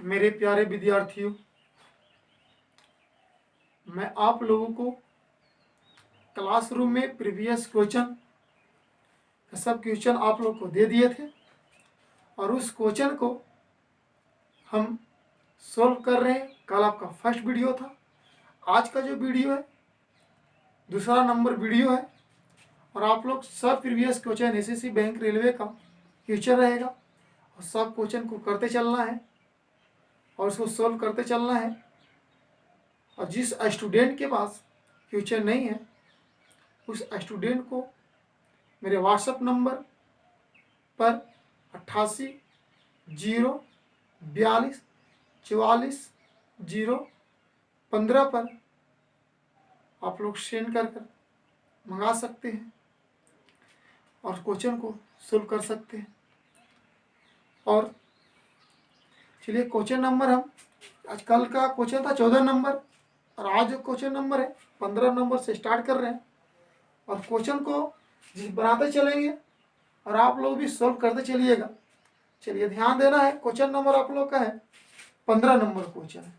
मेरे प्यारे विद्यार्थियों, मैं आप लोगों को क्लासरूम में प्रीवियस क्वेश्चन सब क्वेश्चन आप लोग को दे दिए थे और उस क्वेश्चन को हम सॉल्व कर रहे हैं। कल आपका फर्स्ट वीडियो था। आज का जो वीडियो है दूसरा नंबर वीडियो है और आप लोग सब previous question SSC bank railway का फ्यूचर रहेगा और सब क्वेश्चन को करते चलना है और उसको सॉल्व करते चलना है। और जिस स्टूडेंट के पास फ्यूचर नहीं है उस स्टूडेंट को मेरे व्हाट्सएप नंबर पर 88 042 44 015 पर आप लोग सेंड कर मंगा सकते हैं और क्वेश्चन को सोल्व कर सकते हैं। और चलिए क्वेश्चन नंबर हम आज कल का क्वेश्चन था 14 नंबर और आज जो क्वेश्चन नंबर है 15 नंबर से स्टार्ट कर रहे हैं और क्वेश्चन को बनाते चलेंगे और आप लोग भी सॉल्व करते चलिएगा। चलिए ध्यान देना है। क्वेश्चन नंबर आप लोग का है 15 नंबर क्वेश्चन है।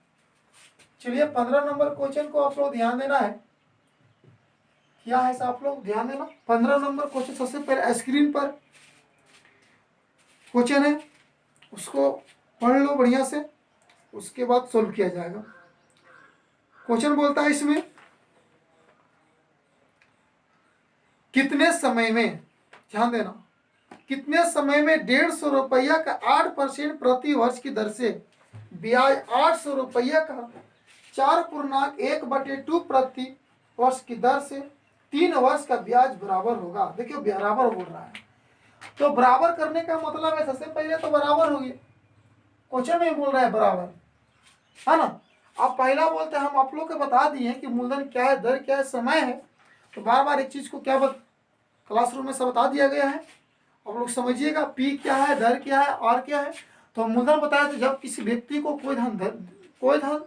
चलिए 15 नंबर क्वेश्चन को आप लोग ध्यान देना है। क्या है आप लोग ध्यान देना। 15 नंबर क्वेश्चन सबसे पहले स्क्रीन पर क्वेश्चन है, उसको पढ़ लो बढ़िया से, उसके बाद सॉल्व किया जाएगा। क्वेश्चन बोलता है इसमें कितने समय में, ध्यान देना, कितने समय में 150 रुपया का 8% प्रति वर्ष की दर से ब्याज 800 रुपया का 4.1/2 प्रति वर्ष की दर से 3 वर्ष का ब्याज बराबर होगा। देखिए बराबर बोल रहा है तो बराबर करने का मतलब है सबसे पहले तो बराबर होगी। क्वेश्चन में बोल रहा है बराबर, है ना। अब पहला बोलते हैं हम आप लोग को बता दिए कि मूलधन क्या है, दर क्या है, समय है। तो बार बार एक चीज को क्या क्लासरूम में सब बता दिया गया है। आप लोग समझिएगा पी क्या है, दर क्या है, आर क्या है। तो मूलधन बताया तो जब किसी व्यक्ति को कोई धन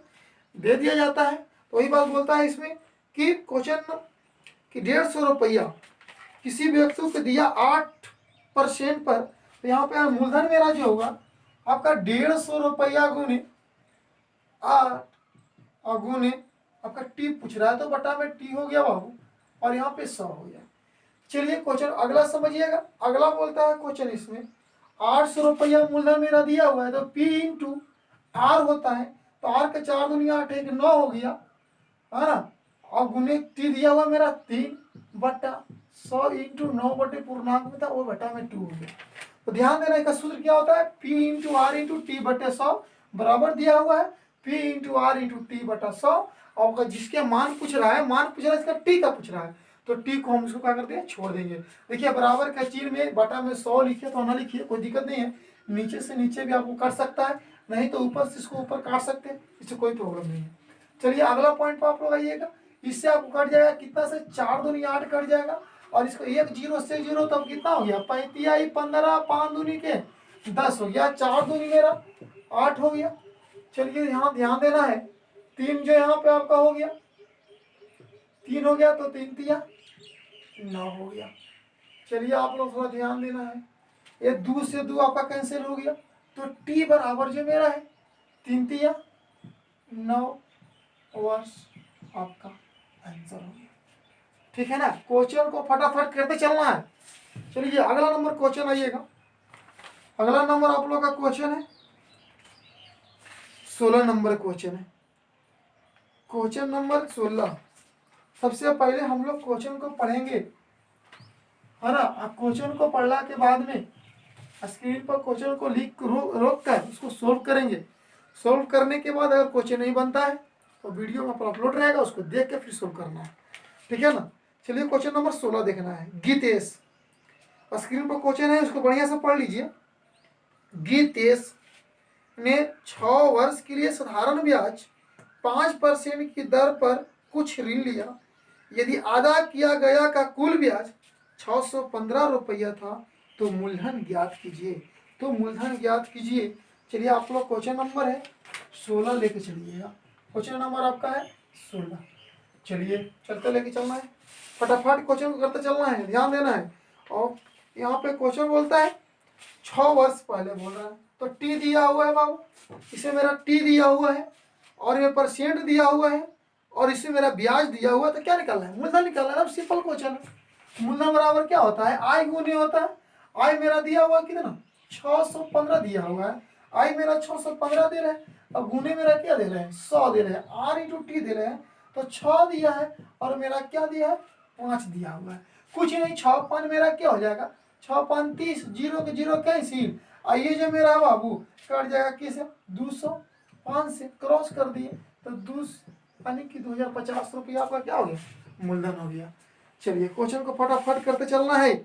दे दिया जाता है तो वही बात बोलता है इसमें कि क्वेश्चन कि 150 रुपया किसी व्यक्ति को दिया 8% पर, तो यहाँ पे मूलधन मेरा जो होगा आपका 150 रुपया गुने 8 और गुने आपका टी पूछ रहा है तो बटा में टी हो गया बाबू और यहाँ पे 100 हो गया। चलिए क्वेश्चन अगला समझिएगा। अगला बोलता है क्वेश्चन इसमें 800 रुपया मूलधन मेरा दिया हुआ है तो P इंटू आर होता है तो आर का 4 दूनी 8 है 9 हो गया, है ना। और गुने टी दिया हुआ मेरा 3/100 इंटू 9 बटे पूर्णांक में था वो बटा में 2 हो गया। तो ध्यान देना इसका सूत्र क्या होता है P into R into T बटे 100 बराबर दिया हुआ है P into R into T बटा 100 और जिसके मान पूछ रहा है इसका टी का पूछ रहा है तो टी को हम इसको क्या करते हैं छोड़ देंगे। देखिए बराबर का चिन्ह में बटा में 100 लिखिए तो ना लिखिए कोई दिक्कत नहीं है। नीचे से नीचे भी आपको काट सकता है, नहीं तो ऊपर से इसको ऊपर काट सकते हैं, इससे कोई प्रॉब्लम नहीं है। चलिए अगला पॉइंट पर आप लोग आइएगा। इससे आपको कट जाएगा कितना से 4 दूनी 8 कट जाएगा और इसको 1 0 से 0 तब कितना हो गया 35 15 5 दूनी के 10 हो गया, 4 दूनी मेरा 8 हो गया। चलिए यहाँ ध्यान देना है 3 जो यहाँ पे आपका हो गया 3 हो गया तो 3 तिया 9 हो गया। चलिए आप लोग थोड़ा ध्यान देना है, ये 2 से 2 आपका कैंसिल हो गया तो टी बराबर जो मेरा है 3 तिया 9 वर्ष आपका आंसर हो गया। ठीक है ना। क्वेश्चन को फटाफट करते चलना है। चलिए अगला नंबर क्वेश्चन आइएगा। अगला नंबर आप लोग का क्वेश्चन है 16 नंबर क्वेश्चन है। क्वेश्चन नंबर 16 सबसे पहले हम लोग क्वेश्चन को पढ़ेंगे, है ना। क्वेश्चन को पढ़ने के बाद में स्क्रीन पर क्वेश्चन को लिख रोक कर उसको सोल्व करेंगे। सोल्व करने के बाद अगर क्वेश्चन नहीं बनता है तो वीडियो में अपलोड रहेगा, उसको देख के फिर सोल्व करना है। ठीक है ना। चलिए क्वेश्चन नंबर 16 देखना है। गीतेश, स्क्रीन पर क्वेश्चन है उसको बढ़िया से पढ़ लीजिए। गीतेश ने 6 वर्ष के लिए साधारण ब्याज 5% की दर पर कुछ ऋण लिया। यदि अदा किया गया का कुल ब्याज 615 रुपया था तो मूलधन ज्ञात कीजिए। चलिए आप लोग क्वेश्चन नंबर है 16 लेके चलिएगा। क्वेश्चन नंबर आपका है 16। चलिए चलते लेके चलना है, फटाफट क्वेश्चन को करते चलना है, ध्यान देना है। और यहाँ पे क्वेश्चन बोलता है 6 वर्ष पहले बोल रहा है तो टी दिया हुआ है बाबू, इसे मेरा टी दिया हुआ है और ये परसेंट दिया हुआ है और इसे मेरा ब्याज दिया हुआ है, तो क्या निकालना है? मूलधन निकालना है। अब सिंपल क्वेश्चन है। मूलधन बराबर क्या होता है? आई गुने होता है। आई मेरा दिया हुआ है कितना? 615 दिया हुआ है। आई मेरा 615 दे रहे हैं। अब गुने मेरा क्या दे रहे हैं? 100 दे रहे हैं। आर इंटू टी दे रहे हैं, तो 6 दिया है और मेरा क्या दिया है? 5 दिया हुआ है। कुछ नहीं, 6 5 मेरा क्या हो जाएगा? 6 5 30, जीरो के जीरो कैंसिल। आइए जो मेरा बाबू कट जाएगा किसे? 205 से क्रॉस कर दिए, तो 2 यानी कि 2050 रुपया आपका क्या हो गया? मूलधन हो गया। चलिए क्वेश्चन को फटाफट करते चलना है,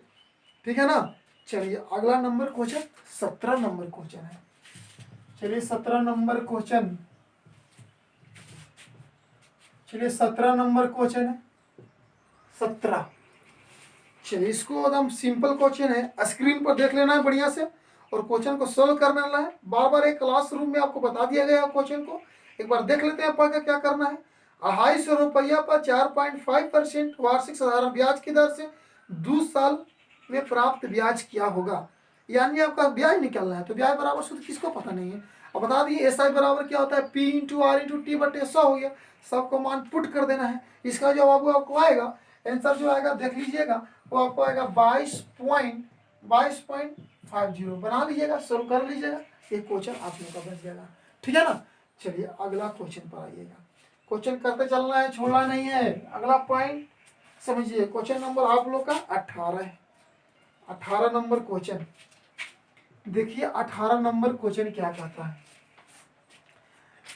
ठीक है ना। चलिए अगला नंबर क्वेश्चन 17 नंबर क्वेश्चन है। चलिए 17 नंबर क्वेश्चन, चलिए 17 नंबर क्वेश्चन है 17। चलिए इसको एकदम सिंपल क्वेश्चन है, स्क्रीन पर देख लेना है बढ़िया से और क्वेश्चन को सोल्व करना है। बार बार एक क्लासरूम में आपको बता दिया गया क्वेश्चन को, एक बार देख लेते हैं पढ़ के क्या करना है। 250 रुपया पर 4.5% वार्षिक साधारण ब्याज की दर से 2 साल में प्राप्त ब्याज क्या होगा? यानी आपका ब्याज निकलना है, तो ब्याज बराबर सूत्र किसको पता नहीं है? अब बता दिए एस आई बराबर क्या होता है? P into R into T बटे 100 हो गया। सबको मान पुट कर देना है। इसका जवाब आपको आएगा, आंसर जो आएगा देख लीजिएगा, वो आपको आएगा 22.50 बना लीजिएगा, सोल्व कर लीजिएगा। ये क्वेश्चन आप लोग का बच जाएगा, ठीक है ना। चलिए अगला क्वेश्चन पर आइएगा। क्वेश्चन करते चलना है, छोड़ना नहीं है। अगला पॉइंट समझिए, क्वेश्चन नंबर आप लोग का 18 है। 18 नंबर क्वेश्चन देखिए, 18 नंबर क्वेश्चन क्या कहता है?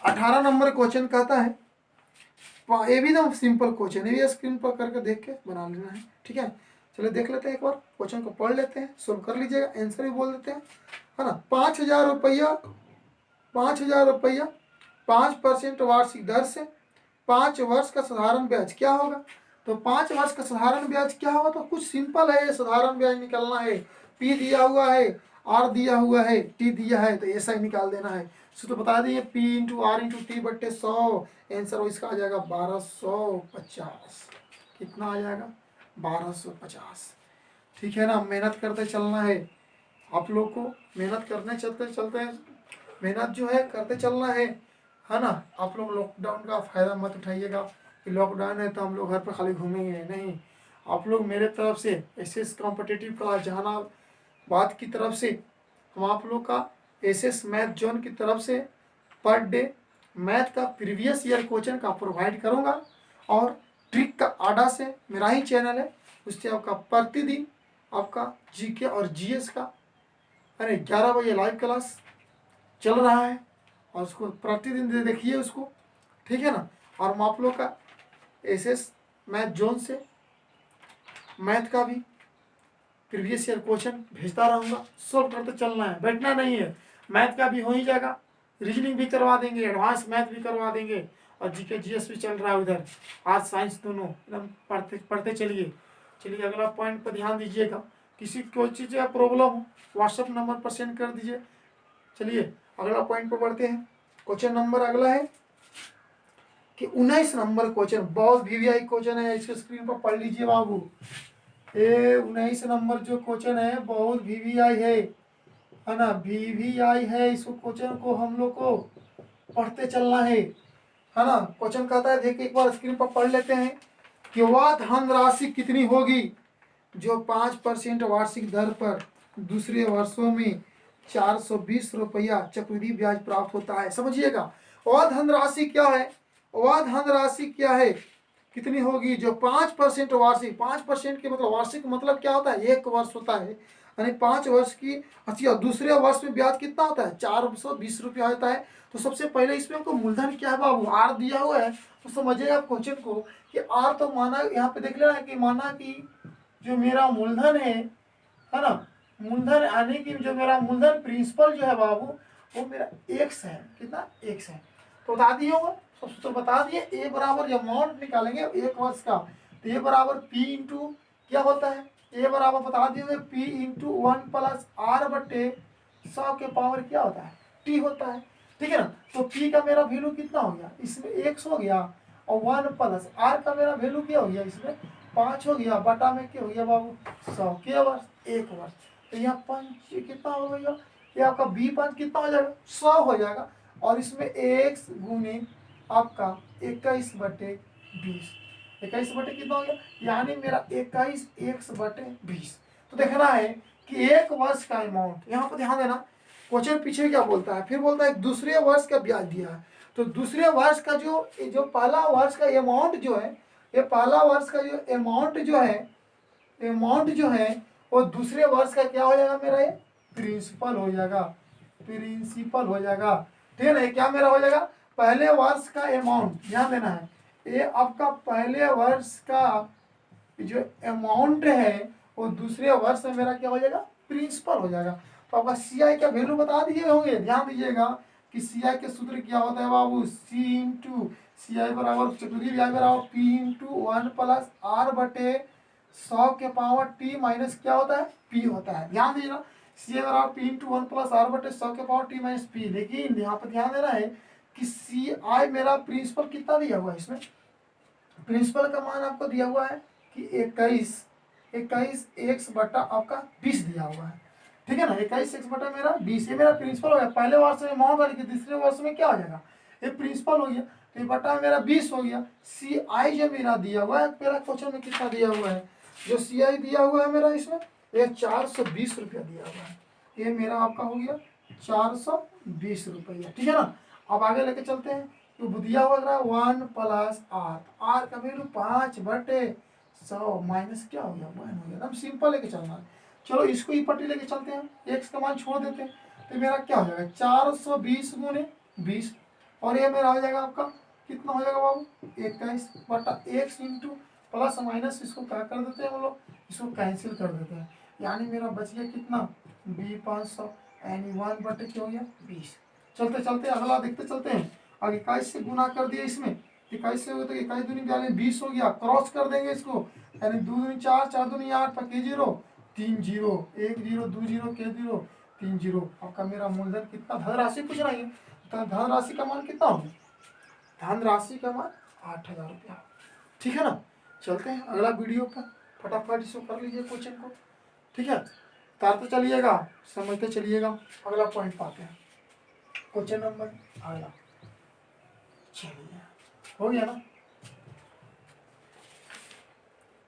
18 नंबर क्वेश्चन कहता है, ये भी एकदम सिंपल क्वेश्चन है, ये स्क्रीन पर करके देख के बना लेना है, ठीक है। चलिए देख लेते हैं, एक बार क्वेश्चन को पढ़ लेते हैं, सोल्व कर लीजिएगा, आंसर भी बोल देते हैं, है ना। 5,000 रुपया, 5,000 रुपया 5% वार्षिक दर से 5 वर्ष का साधारण ब्याज क्या होगा? तो 5 वर्ष का साधारण ब्याज क्या होगा? तो कुछ सिंपल है, साधारण ब्याज निकालना है। पी दिया हुआ है, आर दिया हुआ है, टी दिया है, तो ऐसा ही निकाल देना है। तो बता दिए P into R into T बट्टे 100, आंसर इसका आ जाएगा 1250। कितना आ जाएगा? 1250, ठीक है ना। मेहनत करते चलना है आप लोग को, मेहनत करने चलते चलते मेहनत जो है करते चलना है ना। आप लोग लॉकडाउन का फ़ायदा मत उठाइएगा कि लॉकडाउन है तो हम लोग घर पर खाली घूमेंगे, नहीं। आप लोग मेरे तरफ से एसएस कॉम्पिटिटिव क्लास जहानाबाद की तरफ से हम आप लोग का एसएस मैथ जोन की तरफ से पर डे मैथ का प्रीवियस ईयर क्वेश्चन का प्रोवाइड करूँगा और ट्रिक का आडा से मेरा ही चैनल है, उससे आपका प्रतिदिन आपका जीके और जीएस का 11 बजे लाइव क्लास चल रहा है और उसको प्रतिदिन देखिए उसको, ठीक है ना। और हम आप लोग का एसएस मैथ जोन से मैथ का भी प्रीवियस ईयर क्वेश्चन भेजता रहूँगा, सोल्व करते चलना है, बैठना नहीं है। मैथ का भी हो ही जाएगा, रीजनिंग भी करवा देंगे, एडवांस मैथ भी करवा देंगे और जीके जीएस भी चल रहा है उधर, आर्ट्स साइंस दोनों एकदम पढ़ते पढ़ते चलिए। चलिए अगला पॉइंट पर ध्यान दीजिएगा, किसी कोई चीज़ या प्रॉब्लम हो व्हाट्सएप नंबर पर सेंड कर दीजिए। चलिए अगला पॉइंट पर बढ़ते हैं। क्वेश्चन नंबर अगला है कि 19 नंबर क्वेश्चन, बहुत वीवीआई क्वेश्चन है, इसको स्क्रीन पर पढ़ लीजिए बाबू। ये 19 नंबर जो क्वेश्चन है बहुत वीवीआई है ना, वीवीआई है। इसको क्वेश्चन को हम लोग को पढ़ते चलना है ना। क्वेश्चन कहता है, देखिए एक बार स्क्रीन पर पढ़ लेते हैं कि वह धनराशि कितनी होगी जो 5% वार्षिक दर पर दूसरे वर्षों में 420 रुपया चक्रवृद्धि ब्याज प्राप्त होता है। समझिएगा, वह धनराशि क्या है? वह धनराशि क्या है, कितनी होगी जो 5% वार्षिक, 5% के मतलब वार्षिक मतलब क्या होता है? 1 वर्ष होता है, यानी 5 वर्ष की। अच्छा, दूसरे वर्ष में ब्याज कितना होता है? 420 रुपया होता है। तो सबसे पहले इसमें हमको मूलधन क्या है बाबू? आर दिया हुआ है, तो समझिएगा क्वेश्चन को कि आर तो माना, यहाँ पे देख लेना कि माना कि जो मेरा मूलधन है ना, मूलधन आने की जो मेरा मूलधन प्रिंसिपल जो है बाबू वो मेरा एक्स है। कितना? एक्स है। तो बता दिए होगा, सब सूत्र बता दिए। ए बराबर अमाउंट निकालेंगे 1 वर्ष का, तो ए बराबर पी इंटू क्या होता है? ए बराबर बता दिए पी इंटू 1 प्लस आर बटे 100 के पावर क्या होता है? टी होता है, ठीक है ना। तो पी का मेरा वैल्यू कितना हो गया? इसमें एक्स हो गया और 1 प्लस आर का मेरा वैल्यू क्या हो गया? इसमें 5 हो गया, बटा में क्या हो गया बाबू? 100 के वर्ष, 1 वर्ष। तो यहाँ 5 कितना हो गया? ये आपका B5 कितना हो जाएगा 100 हो जाएगा, और इसमें x गुने आपका 21/20, 21 कितना हो गया, यानी मेरा 21x/20। तो देखना है कि एक वर्ष का अमाउंट, यहाँ पर ध्यान देना क्वेश्चन पीछे क्या बोलता है, फिर बोलता है दूसरे वर्ष का ब्याज दिया है। तो दूसरे वर्ष का जो पहला वर्ष का अमाउंट जो है, ये पहला वर्ष का जो अमाउंट जो है वो दूसरे वर्ष का क्या हो जाएगा मेरा, ये प्रिंसिपल हो जाएगा, प्रिंसिपल हो जाएगा। ठीक है ना, क्या मेरा हो जाएगा पहले वर्ष का अमाउंट, ध्यान देना है ये आपका पहले वर्ष का जो अमाउंट है वो दूसरे वर्ष में मेरा क्या हो जाएगा प्रिंसिपल हो जाएगा। तो आपका CI का वैल्यू बता दिए होंगे, ध्यान दीजिएगा कि CI के सूत्र क्या होता है बाबू, C इंटू CI बराबर चक्रीय ब्याज बराबर P इंटू 1 प्लस R/100 के पावर T माइनस क्या होता है P होता है। ध्यान दीजिएगा CI बराबर P इंटू 1 प्लस R/100 के पावर T माइनस P। लेकिन यहाँ पर ध्यान देना है कि CI मेरा प्रिंसिपल कितना दिया हुआ है, इसमें प्रिंसिपल का मान आपको दिया हुआ है कि 21 x बटा आपका 20 दिया हुआ है। ठीक है ना, 21 x बटा मेरा 20, ये मेरा प्रिंसिपल हो गया। पहले वर्ष में अमाउंट वाली, दूसरे वर्ष में क्या हो जाएगा, ये प्रिंसिपल हो गया, तो ये बटा मेरा 20 हो गया। CI जो मेरा दिया हुआ है, मेरा क्वेश्चन में कितना दिया हुआ है, जो CI दिया हुआ है मेरा इसमें ये 420 रुपया दिया हुआ है, ये मेरा आपका हो गया 420 रुपया। ठीक है ना, अब आगे लेके चलते हैं। तो दिया हुआ 1 प्लस R का वैल्यू 5/100 माइनस क्या हो गया 1 हो गया, एकदम सिंपल लेके चलना है। चलो इसको ही पट्टी लेके चलते हैं, x का मान छोड़ देते हैं, तो मेरा क्या हो जाएगा 420 गुने 20, और ये मेरा हो जाएगा आपका कितना हो जाएगा बाबू 21/x इंटू प्लस माइनस इसको क्या कर देते हैं हम लोग, इसको कैंसिल कर देते हैं, यानी मेरा बच गया कितना B500 यानी 1/, क्या हो गया 20। चलते चलते अगला देखते चलते हैं। अब 21 से गुना कर दिया, इसमें 21 से हो तो 21 दूनी 20 हो गया, क्रॉस कर देंगे इसको, यानी 2 दूनी 4, 4 दूनी 8, पक्के 0, 3 0, 1 0, 2 0 के 0, 3 0। आपका मेरा मूलधन कितना, धनराशि पूछ रही है, तो धनराशि का मान कितना होगा, धनराशि का मान 8,000 रुपया। ठीक है ना, चलते हैं अगला वीडियो पर, फटाफट इसको कर लीजिए क्वेश्चन को। ठीक है, तारते चलिएगा, समझते चलिएगा, अगला पॉइंट पाते हैं, क्वेश्चन नंबर अगला। चलिए हो गया ना,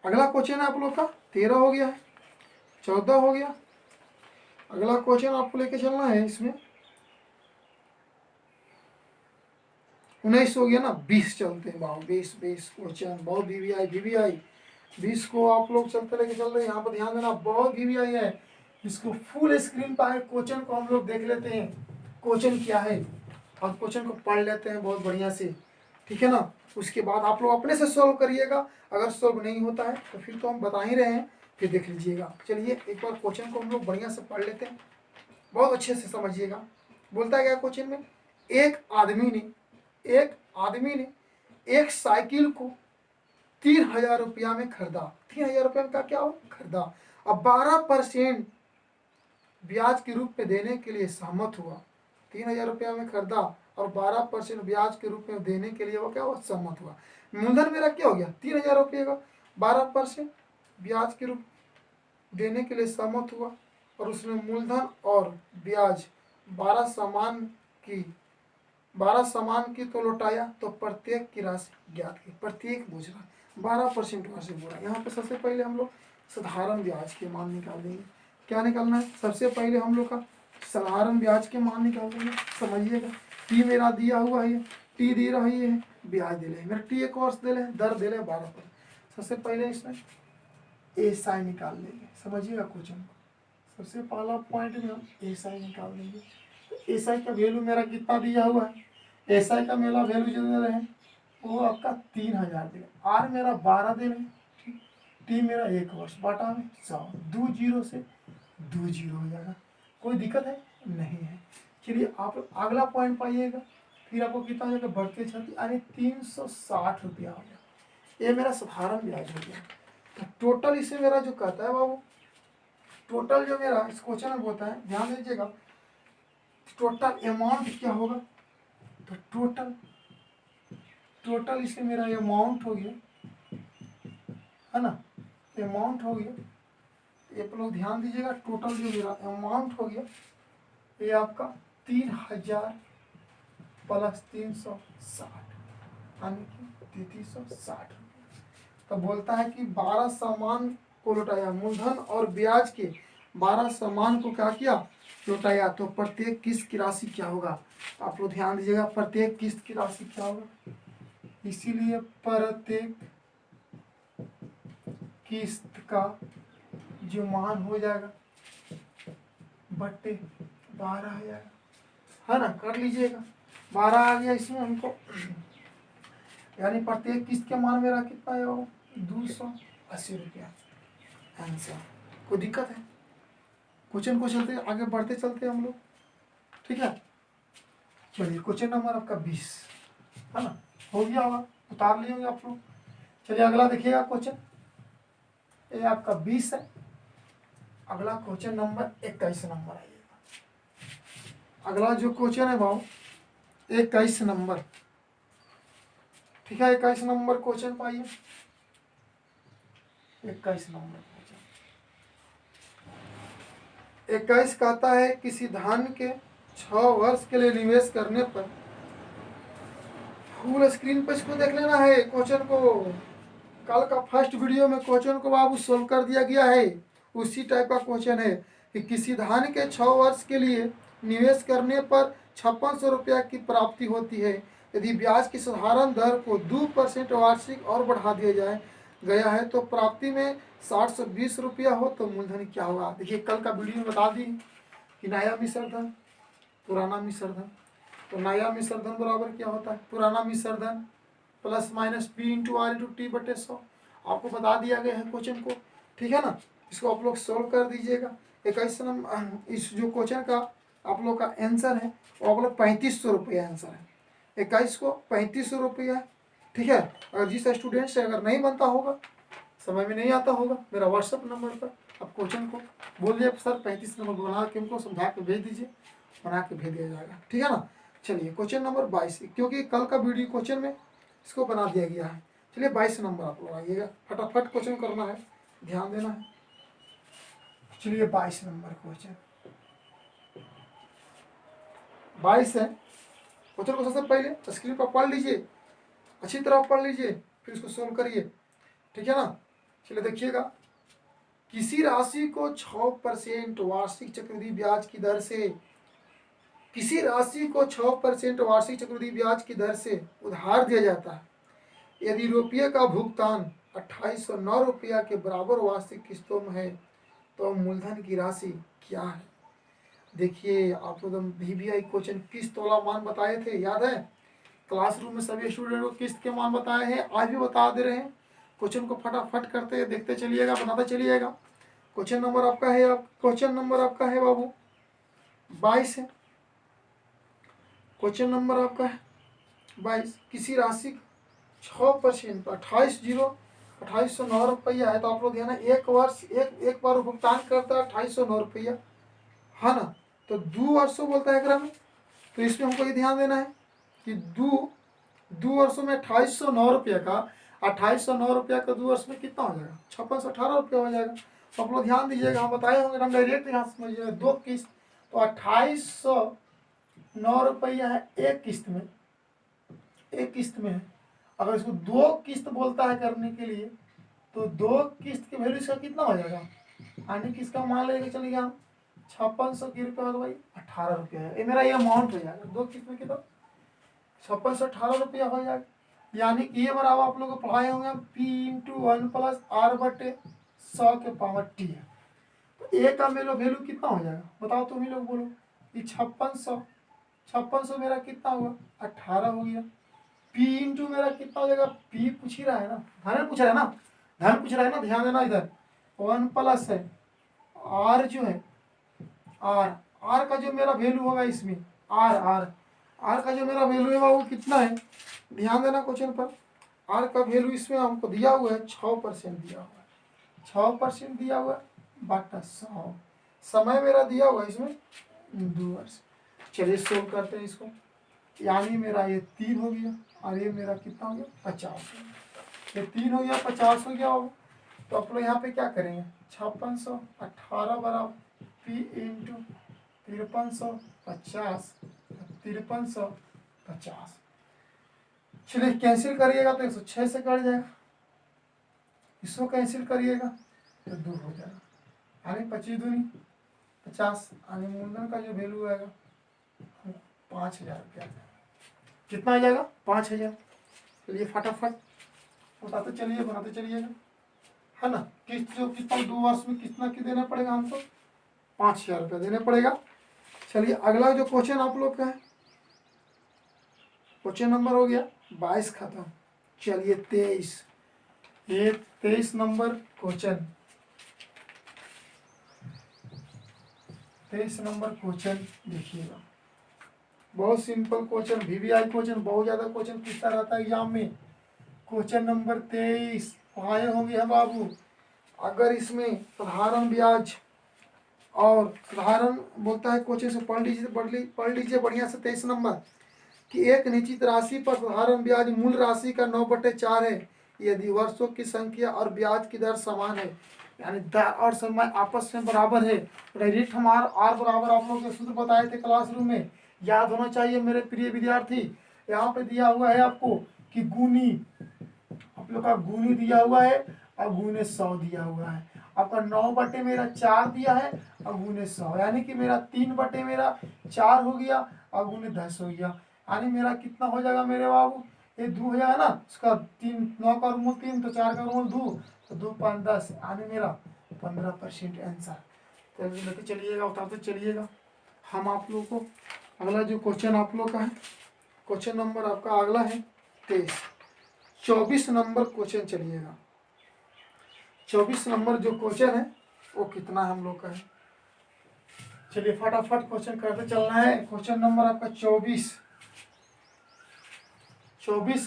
अगला क्वेश्चन है आप लोग का 13 हो गया है, 14 हो गया। अगला क्वेश्चन आपको लेके चलना है, इसमें 19 हो गया ना, 20 चलते हैं बाबू, 20 क्वेश्चन बहुत VVI 20 को आप लोग चलते लेके चल रहे हैं। यहाँ पर ध्यान देना बहुत VVI है, इसको फुल स्क्रीन पर क्वेश्चन को हम लोग देख लेते हैं क्वेश्चन क्या है, और क्वेश्चन को पढ़ लेते हैं बहुत बढ़िया से। ठीक है ना, उसके बाद आप लोग अपने से सॉल्व करिएगा, अगर सॉल्व नहीं होता है तो फिर तो हम बता ही रहे हैं, फिर देख लीजिएगा। चलिए एक बार क्वेश्चन को हम लोग बढ़िया से पढ़ लेते हैं, बहुत अच्छे से समझिएगा। बोलता है क्या क्वेश्चन में, एक आदमी ने एक साइकिल को 3,000 रुपया में खरीदा, 3,000 रुपया का क्या हो खरीदा, अब 12% ब्याज के रूप में देने के लिए सहमत हुआ। 3,000 रुपया में खरीदा और 12% ब्याज के रूप में देने के लिए वो क्या हुआ सहमत हुआ। मूलधन मेरा क्या हो गया 3,000 रुपये का, 12% ब्याज के रूप देने के लिए सहमत हुआ, और उसने मूलधन और ब्याज 12 सामान की तो लौटाया, तो प्रत्येक की राशि ज्ञात की, प्रत्येक बोझ रहा 12% राशि बोला। यहाँ पे सबसे पहले हम लोग साधारण ब्याज के मान निकाल देंगे। क्या निकालना है, सबसे पहले हम लोग का साधारण ब्याज के मान निकाल देंगे। समझिएगा, टी मेरा दिया हुआ है, टी दे रही है, ब्याज दे रहे मेरा टी एक वर्ष दे रहे, दर दे रहे 12%। सबसे पहले इसमें SI निकाल लेंगे। समझिएगा क्वेश्चन को, सबसे पहला पॉइंट में हम SI निकाल लेंगे। तो SI का वैल्यू मेरा कितना दिया हुआ है, SI का मेरा वैल्यू जो दे रहे हैं वो आपका 3,000 दे रहे, R मेरा 12 दे रहे, टी मेरा 1 वर्ष, बाटा में 100, 2 0 से 2 0 हो जाएगा, कोई दिक्कत है नहीं है। चलिए आप अगला पॉइंट पाइएगा, फिर आपको कितना हो जाएगा बढ़ते छाती, यानी 360 रुपया हो गया, ये मेरा साधारण ब्याज हो गया। तो टोटल इसे मेरा जो कहता है बाबू, टोटल जो मेरा इस क्वेश्चन में होता है, ध्यान दीजिएगा, टोटल अमाउंट क्या होगा, तो टोटल इसे मेरा अमाउंट हो गया, है ना, अमाउंट हो गया, ये आप लोग ध्यान दीजिएगा, टोटल जो मेरा अमाउंट हो गया ये आपका 3000 प्लस 360 यानी कि 3360 रुपये। तो बोलता है कि 12 सामान को लौटाया, मूलधन और ब्याज के 12 सामान को क्या किया, लौटाया। तो प्रत्येक किस्त की राशि क्या होगा, आप लोग ध्यान दीजिएगा, प्रत्येक किस्त की राशि क्या होगा, इसीलिए प्रत्येक किस्त का जो मान हो जाएगा बट्टे 12 हो जाएगा, है ना, कर लीजिएगा। 12 आ गया इसमें हमको, यानी प्रत्येक किस्त के मान मेरा कितना है, 280 रुपया आंसर। कोई दिक्कत है, क्वेश्चन को चलते आगे बढ़ते चलते हम लोग, ठीक है। चलिए क्वेश्चन नंबर आपका 20, है ना, हो गया होगा, उतार लिए होंगे आप लोग। चलिए अगला देखिएगा क्वेश्चन, ये आपका 20 है। अगला क्वेश्चन नंबर 21 नंबर आइएगा। अगला जो क्वेश्चन है भाव 21 नंबर, ठीक है। 21 नंबर क्वेश्चन पाइए, 21 नंबर क्वेश्चन। 21 कहता है किसी धन के 6 वर्ष के लिए निवेश करने पर, फुल स्क्रीन पर इसको देख लेना है क्वेश्चन को। कल का फर्स्ट वीडियो में क्वेश्चन को बाबू सोल्व कर दिया गया है, उसी टाइप का क्वेश्चन है कि किसी धन के 6 वर्ष के लिए निवेश करने पर 5600 रुपया की प्राप्ति होती है। यदि ब्याज की साधारण दर को 2% वार्षिक और बढ़ा दिया जाए गया है तो प्राप्ति में 720 रुपया हो तो मूलधन क्या होगा। देखिए कल का वीडियो में बता दी कि नया मिश्र धन, पुराना मिश्र धन। तो नया मिश्र धन बराबर क्या होता है, पुराना मिश्र धन plus minus P into R into T बटे 100। आपको बता दिया गया है क्वेश्चन को, ठीक है ना। इसको आप लोग सोल्व कर दीजिएगा। 21 नंबर इस जो क्वेश्चन का आप लोग का आंसर है वो आप लोग 3500 रुपया आंसर है। 21 को 3500 रुपया, ठीक है। अगर जिस स्टूडेंट से अगर नहीं बनता होगा, समय में नहीं आता होगा, मेरा व्हाट्सअप नंबर पर आप क्वेश्चन को बोल दिए सर 35 नंबर बना के हमको समझा के भेज दीजिए, बना के भेज दिया जाएगा, ठीक है ना। चलिए क्वेश्चन नंबर 22, क्योंकि कल का वीडियो क्वेश्चन में इसको बना दिया गया है। चलिए 22 नंबर आप लोग आइएगा, फटाफट क्वेश्चन करना है, ध्यान देना है। चलिए 22 नंबर क्वेश्चन 22 है। क्वेश्चन को सबसे पहले स्क्रीन पर पढ़ लीजिए, अच्छी तरह पढ़ लीजिए, फिर इसको सोल्व करिए, ठीक है ना। चलिए देखिएगा, किसी राशि को 6% वार्षिक चक्रवृद्धि ब्याज की दर से, किसी राशि को 6% वार्षिक चक्रवृद्धि ब्याज की दर से उधार दिया जाता है। यदि रुपये का भुगतान 2809 रुपया के बराबर वार्षिक किस्तों में है तो मूलधन की राशि क्या है। देखिए आप लोग VBI क्वेश्चन किस्त वाला मान बताए थे, याद है। क्लासरूम में सभी स्टूडेंट को किस्त के मान बताए हैं, आज भी बता दे रहे हैं। क्वेश्चन को फटाफट करते देखते चलिएगा, बनाते चलिएगा। क्वेश्चन नंबर आपका है, क्वेश्चन नंबर आपका है बाबू 22 है। क्वेश्चन नंबर आपका है 22। किसी राशि 6% 2809 रुपया है। तो आप लोग ध्यान, एक वर्ष एक बार भुगतान करता है 2809 रुपया, है ना। तो 2 वर्षों बोलता है ग्राम में, तो इसमें हमको ये ध्यान देना है कि दो वर्षों में 2809 रुपया का 2809 रुपया का 2 वर्ष में कितना हो जाएगा, 5618 रुपया हो जाएगा। तो आप लोग ध्यान दीजिएगा, हम बताए होंगे, हम डायरेक्ट यहाँ समझिएगा। 2 किस्त तो 2809 रुपया है एक किस्त में, एक किस्त में है। अगर इसको 2 किस्त बोलता है करने के लिए तो 2 किस्त के वैल्यू इसका कितना हो जाएगा, यानी कि इसका मान लेके चलिए हम 5600 की रुपया तो भाई 18 रुपया है, ये मेरा ये अमाउंट हो जाएगा। 2 किस्त में कितना 5618 रुपया हो जाएगा। यानी कि ये बराबर आप लोग को पढ़ाए होंगे P इंटू 1 प्लस R बटे 100 के पावर T है। तो ए का वैल्यू कितना हो जाएगा, बताओ तुम ही लोग बोलो। ये 5600 मेरा कितना हुआ 18 हो गया। P इंटू मेरा कितना हो जाएगा, P पूछ ही रहा है ना, धन पूछ रहा है ना, धन पूछ रहा है ना, ध्यान देना इधर। 1 प्लस है R जो है R का जो मेरा वैल्यू होगा इसमें R का जो मेरा वैल्यू है वो कितना है, ध्यान देना क्वेश्चन पर। R का वैल्यू इसमें हमको दिया हुआ है 6% दिया हुआ है, 6% दिया हुआ है बटा 100। समय मेरा दिया हुआ है इसमें 2 वर्ष। चलिए सोल्व करते हैं इसको। यानी मेरा ये 3 हो गया और ये मेरा कितना हो गया 50। ये 3 हो गया 50 हो गया। तो आप लोग यहाँ पे क्या करेंगे, 5618 बराबर P इंटू 5350, 5350। चलिए कैंसिल करिएगा तो 106 से कट जाएगा, इसको कैंसिल करिएगा तो 2 हो जाएगा, यानी 25 दूनी 50, यानी मूलधन का जो वैल्यू आएगा 5000 रुपया। कितना आ जाएगा? 5000। चलिए फटाफट बताते चलिए, बनाते चलिएगा, है ना। किस्त जो कितना 2 वर्ष में कितना की देना पड़ेगा हमको? 5000 रुपया देना पड़ेगा। चलिए अगला जो क्वेश्चन आप लोग का है, क्वेश्चन नंबर हो गया 22 खत्म। चलिए 23, ये 23 नंबर क्वेश्चन, 23 नंबर क्वेश्चन देखिएगा। बहुत सिंपल क्वेश्चन, वीवीआई क्वेश्चन, बहुत ज्यादा क्वेश्चन पूछता रहता है एग्जाम में। क्वेश्चन नंबर 23 आए होंगे हम बाबू। अगर इसमें साधारण ब्याज और साधारण बोलता है क्वेश्चन से पढ़ लीजिए बढ़िया से 23 नंबर कि एक निश्चित राशि पर साधारण ब्याज मूल राशि का 9/4 है यदि वर्षों की संख्या और ब्याज की दर समान है, यानी दर और समय आपस में बराबर है। डायरेक्ट हमारा आर बराबर आप लोग के सूत्र बताए थे क्लासरूम में, याद होना चाहिए मेरे प्रिय विद्यार्थी। यहाँ पे दिया हुआ है आपको कि गुनी, आप लोग का गुनी दिया हुआ है और गुने 100 दिया हुआ है। आपका 9/4 दिया है और गुने 100, यानी कि मेरा 3/4 हो गया और गुने 10 हो गया, यानी मेरा कितना हो जाएगा मेरे बाबू? ये 2 हो जाएगा ना, उसका 3, 9 का वर्गमूल 3 तो 4 का वर्गमूल 2, तो 2 5 10, यानी मेरा 15% आंसर। तो लेते चलिएगा, उतारते चलिएगा हम आप लोग को। अगला जो क्वेश्चन आप लोग का है, क्वेश्चन नंबर आपका अगला है 23, 24 नंबर क्वेश्चन चलिएगा। 24 नंबर जो क्वेश्चन है वो कितना हम लोग का है, चलिए फटाफट क्वेश्चन करते चलना है। क्वेश्चन नंबर आपका 24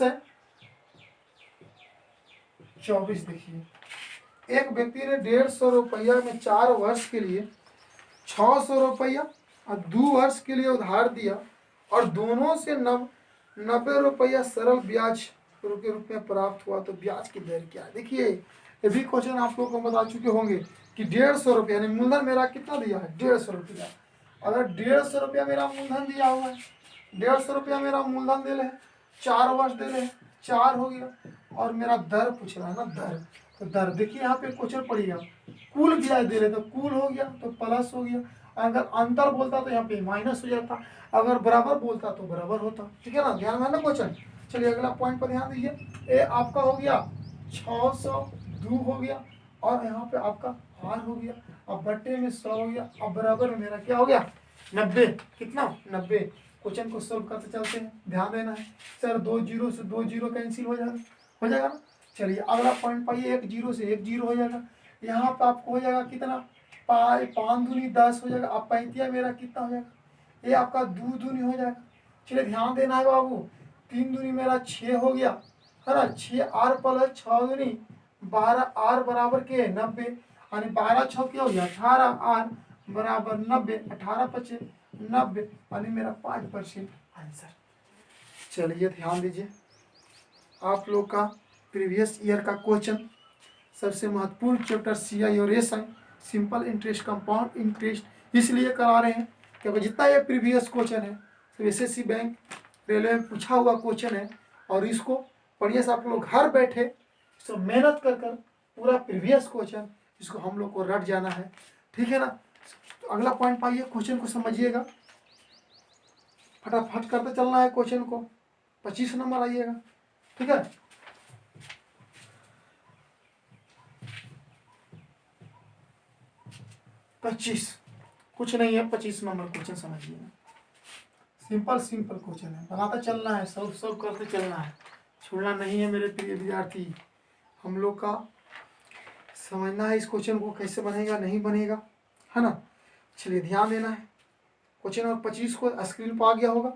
है। 24 देखिए, एक व्यक्ति ने 150 रुपया में 4 वर्ष के लिए 600 रुपया और 2 वर्ष के लिए उधार दिया और दोनों से 90 रुपया सरल ब्याज के रूप में प्राप्त हुआ, तो ब्याज की दर क्या है? देखिए ये भी क्वेश्चन आप लोग को बता चुके होंगे कि 150 रुपया, यानी मूलधन मेरा कितना दिया है? 150 रुपया। अगर 150 रुपया मेरा मूलधन दिया हुआ है, 150 रुपया मेरा मूलधन दे रहे, 4 वर्ष दे रहे, 4 हो गया, और मेरा दर पूछ रहा है ना, दर। तो दर देखिए यहाँ पे क्वेश्चन पड़ेगा, कुल ब्याज दे रहे तो कुल हो गया तो प्लस हो गया, अगर अंतर बोलता तो यहाँ पे माइनस हो जाता, अगर बराबर बोलता तो बराबर होता। ठीक है ना, ध्यान में ना क्वेश्चन। चलिए अगला पॉइंट पर ध्यान दीजिए, ए आपका हो गया 602 हो गया, और यहाँ पे आपका आर हो गया, अब बट्टे में 100 हो गया, अब बराबर में मेरा क्या हो गया? 90। कितना? 90। क्वेश्चन को सोल्व करते चलते हैं, ध्यान देना है। सर 2 जीरो से 2 जीरो कैंसिल हो जाएगा ना। चलिए अगला पॉइंट पाइए, 1 जीरो से 1 जीरो हो जाएगा, यहाँ पे आपको हो जाएगा कितना? 5 दूनी 10 हो जाएगा, अब 35 मेरा कितना हो जाएगा? ये आपका 2 दूनी हो जाएगा। चलिए ध्यान देना है बाबू, 3 दूनी मेरा 6 हो गया, है ना, 6 आर प्लस 6 दूनी 12 आर बराबर के 90, यानी 12 6 क्या हो गया? 18 आर बराबर 90, 18 5 90, यानी मेरा 5% आंसर। चलिए ध्यान दीजिए, आप लोग का प्रीवियस ईयर का क्वेश्चन, सबसे महत्वपूर्ण चैप्टर CI और SI simple interest compound interest इसलिए करा रहे हैं क्योंकि जितना ये प्रीवियस क्वेश्चन है तो SSC बैंक रेलवे में पूछा हुआ क्वेश्चन है, और इसको बढ़िया से आप लोग घर बैठे तो मेहनत कर पूरा प्रीवियस क्वेश्चन इसको हम लोग को रट जाना है। ठीक है ना। तो अगला पॉइंट पाइए, क्वेश्चन को समझिएगा, फटाफट करते चलना है क्वेश्चन को। 25 नंबर आइएगा। ठीक है, 25 कुछ नहीं है, 25 नंबर क्वेश्चन समझिए, सिंपल क्वेश्चन है, बनाता चलना है, सब करते चलना है, छोड़ना नहीं है मेरे प्रिय विद्यार्थी। हम लोग का समझना है इस क्वेश्चन को कैसे बनेगा नहीं बनेगा, है ना। चलिए ध्यान देना है, क्वेश्चन नंबर 25 को स्क्रीन पर आ गया होगा,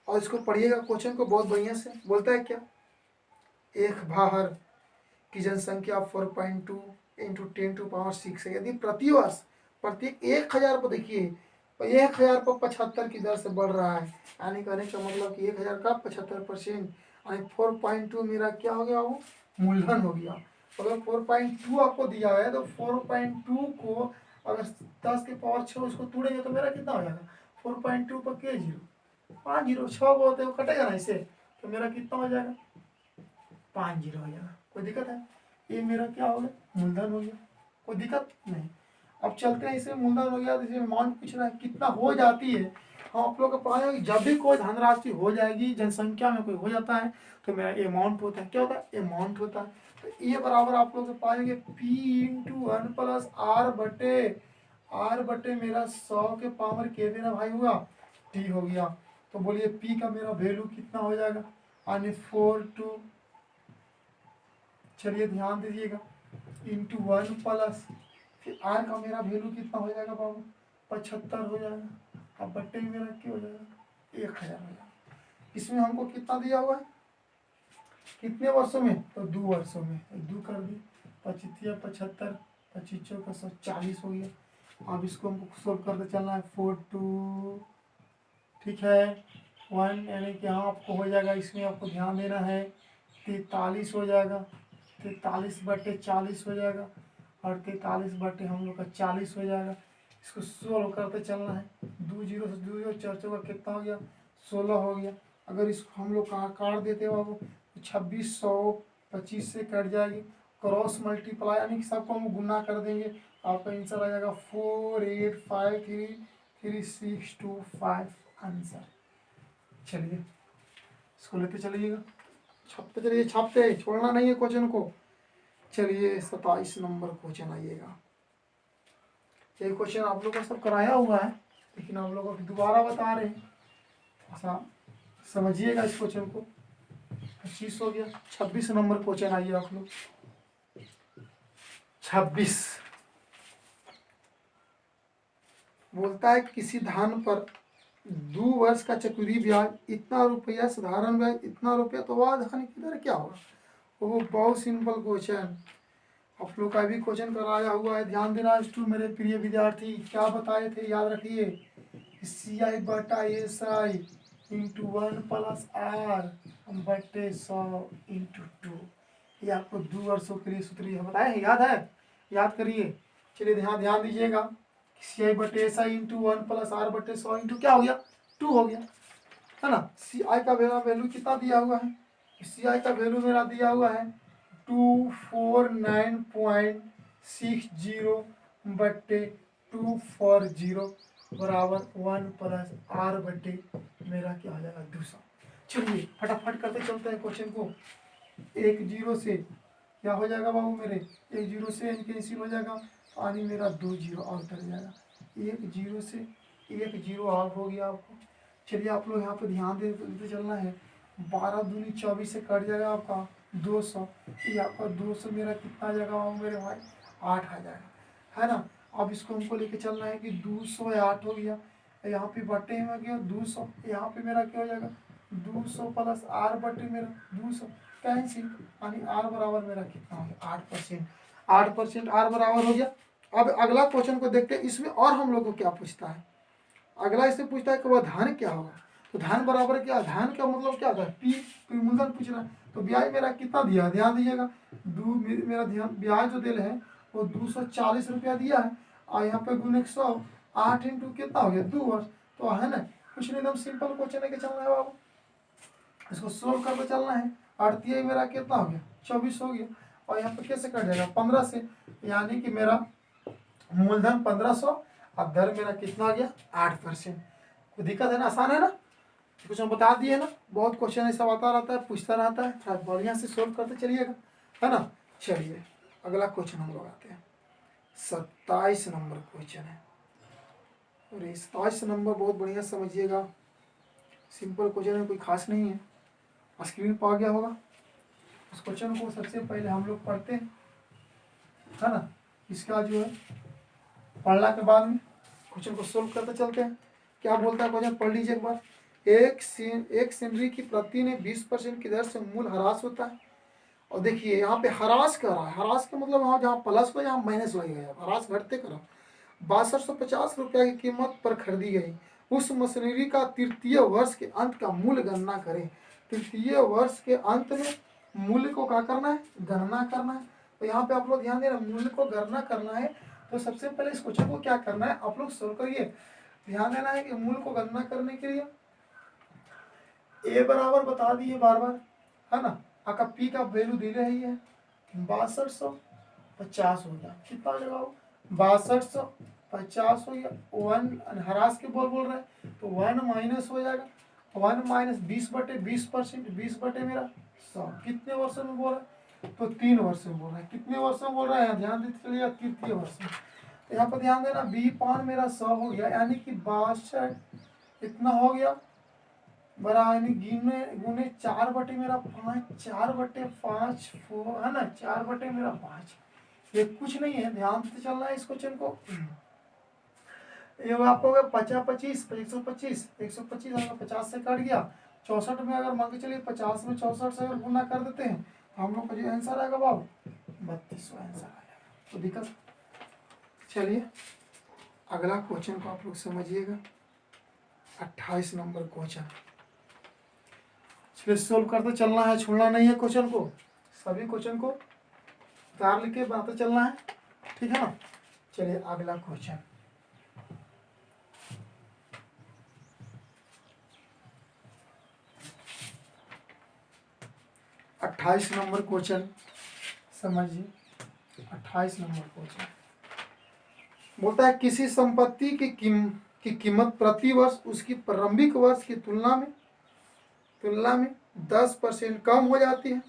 और इसको पढ़िएगा क्वेश्चन को बहुत बढ़िया से। बोलता है क्या? एक बाहर की जनसंख्या 4.2 × 10⁻6 है, यदि प्रतिवर्ष प्रत्येक 1000 पर, देखिए 1000 पर 75 की दर से बढ़ रहा है, यानी कहने का मतलब कि 1000 का 75%, यानी 4.2 मेरा क्या हो गया? वो मूलधन हो गया। अगर 4.2 आपको दिया है तो 4.2 को अगर 10 के पावर 6 उसको तोड़ेंगे तो मेरा कितना हो जाएगा 4.2 पर के जीरो 5 जीरो 6 बोलते हैं वो कटेगा ना इसे, तो मेरा कितना हो जाएगा 5 जीरो हो जाएगा। कोई दिक्कत है? ये मेरा क्या हो गया मूलधन हो गया, कोई दिक्कत नहीं। अब चलते हैं, इसमें मूलधन हो गया तो इसमें अमाउंट पूछ रहा है कितना हो जाती है। हम आप लोग को पता है कि जब भी कोई धनराशि हो जाएगी, जनसंख्या में कोई हो जाता है तो मेरा अमाउंट होता है, क्या होता है अमाउंट होता है। तो ये बराबर आप लोग पाएंगे P इंटू 1 प्लस आर बटे मेरा 100 के पावर के मेरा भाई हुआ T हो गया। तो बोलिए P का मेरा वैल्यू कितना हो जाएगा यानी 4 चलिए ध्यान दीजिएगा इंटू 1 प्लस फिर आर का मेरा वैल्यू कितना हो जाएगा बाबू 75 हो जाएगा। अब बट्टे में मेरा क्या हो जाएगा 1000 हो जाएगा। इसमें हमको कितना दिया हुआ है कितने वर्षों में, तो 2 वर्षों में, 2 कर दी 25 75 25 का 140 हो गया। अब इसको हमको सोल्व करते चलना है 4 2 ठीक है 1 यानी कि यहाँ आपको हो जाएगा, इसमें आपको ध्यान देना है 43 हो जाएगा, 43 बटे 40 हो जाएगा और 43 बटे हम लोग का 40 हो जाएगा। इसको सोल्व करते चलना है 2 जीरो से 2 जीरो 4 का कितना हो गया 16 हो गया। अगर इसको हम लोग काट देते हो बाबू 2625 से कट जाएगी, क्रॉस मल्टीप्लाई यानी कि सबको हम गुना कर देंगे, आपका आंसर आ जाएगा 48533625 आंसर। चलिए इसको लेते चलिएगा, छापते चलिए, छापते छोड़ना नहीं है क्वेश्चन को। चलिए 27 नंबर क्वेश्चन आइएगा। ये क्वेश्चन आप लोगों का सब कराया हुआ है लेकिन आप लोगों को दोबारा बता रहे हैं, ऐसा समझिएगा इस क्वेश्चन को। 25 हो गया, 26 नंबर क्वेश्चन आइए आप लोग। 26 बोलता है किसी धन पर 2 वर्ष का चक्रवृद्धि ब्याज इतना रुपया, साधारण ब्याज इतना रुपया, तो वह धन की दर क्या होगा। वो बहुत सिंपल क्वेश्चन आप लोग का भी क्वेश्चन कराया हुआ है, ध्यान देना स्टूडेंट मेरे प्रिय विद्यार्थी। क्या बताए थे याद रखिए, CI बटा SI इंटू 1 प्लस आर बटे 100 इंटू 2। ये आपको 2 वर्षों के लिए सूत्र है बताए हैं, याद है, याद करिए। चलिए ध्यान दीजिएगा, CI बटे SI इंटू 1 प्लस आर बटे 100 इंटू क्या हो गया 2 हो गया, है ना। CI का मेरा वैल्यू कितना दिया हुआ है, CI का वैल्यू मेरा दिया हुआ है 249.60 बट्टे 240 बराबर 1 प्लस आर बट्टे मेरा क्या हो जाएगा 200। चलिए फटाफट करते चलते हैं क्वेश्चन को। 1 जीरो से क्या हो जाएगा बाबू मेरे, 1 जीरो से कैंसिल हो जाएगा यानी मेरा 2 जीरो और उतर जाएगा। 1 जीरो से 1 जीरो ऑफ हो गया आपको। चलिए आप लोग यहाँ पे ध्यान देते चलना है, 12 दूनी 24 से कट जाएगा आपका 200, ये आपका 200 मेरा कितना आ जाएगा बाबू मेरे भाई 8 आ जाएगा, है ना। अब इसको हमको लेके चलना है कि 208 हो गया, यहाँ पे बटे में गया 200, यहाँ पे मेरा क्या हो जाएगा 200 प्लस आर बटे मेरा 200 कैंसिल यानी आर बराबर मेरा कितना हो गया 8%, 8% आर बराबर हो गया। अब अगला क्वेश्चन को देखते हैं, इसमें और हम लोग को क्या पूछता है। अगला इससे पूछता है कि वह धन क्या होगा, तो धन बराबर क्या, धन का मतलब क्या होता है पी मूलधन पूछ रहा है। तो ब्याज मेरा कितना दिया, ध्यान दीजिएगा, मेरा ध्यान ब्याज जो दिल है वो 240 रुपया दिया है और यहाँ पे गुने 100, 8 इंटू कितना हो गया 2 वर्ष, तो है ना कुछ नहीं, एकदम सिंपल क्वेश्चन है कि चलना है बाबू, इसको सोल्व करके चलना है। 8 मेरा कितना हो गया 24 हो गया और यहाँ पे कैसे कट जाएगा 15 से, यानी कि मेरा मूलधन 1500 और दर मेरा कितना आ गया 8%। कोई दिक्कत है ना, आसान है ना, कुछ हम बता दिए ना, बहुत क्वेश्चन ऐसा आता रहता है पूछता रहता है, थोड़ा बढ़िया से सोल्व करते चलिएगा, है ना। चलिए अगला क्वेश्चन हम लोग आते हैं, 27 नंबर क्वेश्चन है और 27 नंबर बहुत बढ़िया समझिएगा, सिंपल क्वेश्चन है, कोई खास नहीं है, स्क्रीन पर आ गया होगा। उस क्वेश्चन को सबसे पहले हम लोग पढ़ते हैं, है ना, इसका जो है पढ़ने के बाद में क्वेश्चन को सोल्व करते चलते हैं। क्या बोलता है क्वेश्चन, पढ़ लीजिए एक बार। एक सैलरी की प्रति ने 20% की दर से मूल ह्रास होता है, और देखिए यहाँ पे ह्रास कर रहा है, ह्रास का मतलब वहाँ जहाँ प्लस को जहाँ माइनस लगेगा, ह्रास घटते करो। 6250 रुपया की कीमत पर खरीदी गई उस मशीनरी का तृतीय वर्ष के अंत का मूल्य गणना करें। तृतीय वर्ष के अंत में मूल्य को क्या करना है, गणना करना है। तो यहाँ पे आप लोग ध्यान देना, मूल्य को गणना करना है तो सबसे पहले इस क्वेश्चन को क्या करना है, आप लोग सोल्व करिए। ध्यान देना है कि मूल को गणना करने के लिए ए बराबर बता दिए बार बार, है ना। आपका पी का वैल्यू दे रही है 6250 हो गया, कितना हो जाएगा, 6250 हो गया। वन हरास के बोल रहे हैं तो 1 माइनस हो जाएगा, 1 माइनस 20/20%, 20 मेरा 100, कितने वर्षों में बोल रहा है, तो 3 वर्ष में बोल रहा है। कितने वर्ष में बोल रहा है, ध्यान देते चलिए, तृतीय वर्ष में। तो यहाँ पर ध्यान देना, B5 मेरा 100 हो गया, यानी कि 62 इतना हो गया बड़ा, यानी गिने गुने 4 मेरा 5, 4/5 है ना, 4/5, ये कुछ नहीं है, ध्यान से चलना है इस क्वेश्चन को। ये आपको 50 25 125 अगर 50 से कट गया, 64 में अगर मान के चलिए 50 में 64 से अगर गुना कर देते हैं तो हम लोग का जो आंसर आएगा बाबू 3200 आंसर आएगा। तो दिक्कत, चलिए अगला क्वेश्चन को आप लोग समझिएगा, 28 नंबर क्वेश्चन। चलिए सोल्व करते चलना है, छोड़ना नहीं है क्वेश्चन को, सभी क्वेश्चन को उतार लिख के बनाते चलना है, ठीक है ना। चलिए अगला क्वेश्चन, 28 नंबर क्वेश्चन समझिए। 28 नंबर क्वेश्चन बोलता है किसी संपत्ति की कीमत प्रति वर्ष उसकी प्रारंभिक वर्ष की तुलना में 10% कम हो जाती है।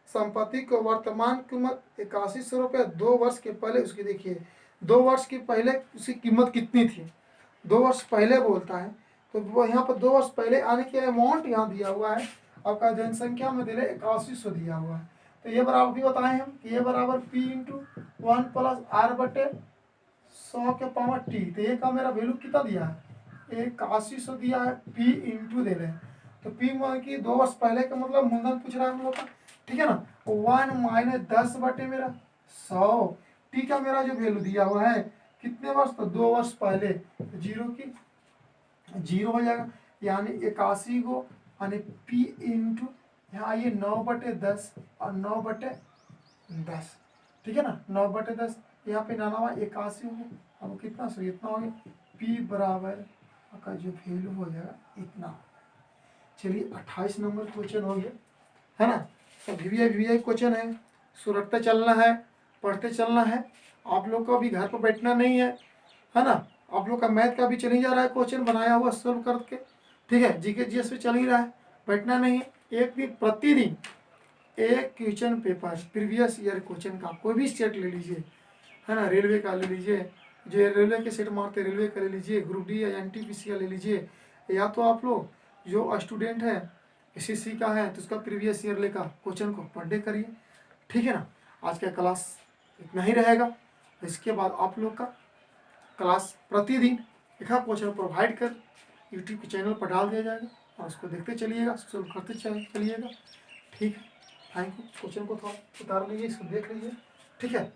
संपत्ति की वर्तमान कीमत 8100 रुपये, 2 वर्ष के पहले उसकी, देखिए 2 वर्ष के पहले उसकी कीमत कितनी थी, 2 वर्ष पहले बोलता है, तो वो यहाँ पर 2 वर्ष पहले आने के अमाउंट यहाँ दिया हुआ है, आपका जनसंख्या में दे रहे 8100 दिया हुआ है। तो ये बराबर भी बताए हम कि ये बराबर P × 1 + R/100 T। तो ये का मेरा वैल्यू कितना दिया है, 8100 दिया है, P × दे रहे हैं, तो P मान की 2 वर्ष पहले का मतलब मूलधन पूछ रहा है हम लोग का, ठीक है ना। 1 - 10 मेरा 100, T का मेरा जो वैल्यू दिया हुआ है कितने वर्ष, तो 2 वर्ष पहले, तो 0 की 0 हो जाएगा, यानी 81 को, यानी P × यहाँ आइए 9/10 और 9/10, ठीक है ना, 9/10 यहाँ पे 81 हो गया, अब कितना सो इतना हो गया, P बराबर का जो वैल्यू हो जाएगा इतना। चलिए 28 नंबर क्वेश्चन हो गया, है ना। तो VVI क्वेश्चन है, सुरखते चलना है, पढ़ते चलना है, आप लोग को अभी घर पर बैठना नहीं है ना। आप लोग का मैथ का भी चल ही जा रहा है, क्वेश्चन बनाया हुआ सोल्व करके, ठीक है। GK GS पे चल ही रहा है, बैठना नहीं है। एक दिन प्रतिदिन एक question paper previous year question का कोई भी सेट ले लीजिए, है ना, रेलवे का ले लीजिए, जो रेलवे के सेट मारते रेलवे का ले लीजिए, ग्रुप डी या NTPC का ले लीजिए, या तो आप लोग जो स्टूडेंट है SSC का है तो उसका प्रीवियस ईयर लेकर क्वेश्चन को पर डे करिए, ठीक है ना। आज का क्लास इतना ही रहेगा, इसके बाद आप लोग का क्लास प्रतिदिन एक क्वेश्चन प्रोवाइड कर यूट्यूब के चैनल पर डाल दिया जाएगा और उसको देखते चलिएगा, सोल्व करते चलिएगा, ठीक है। Thank you. क्वेश्चन को थोड़ा उतार लीजिए, इसको देख लीजिए, ठीक है।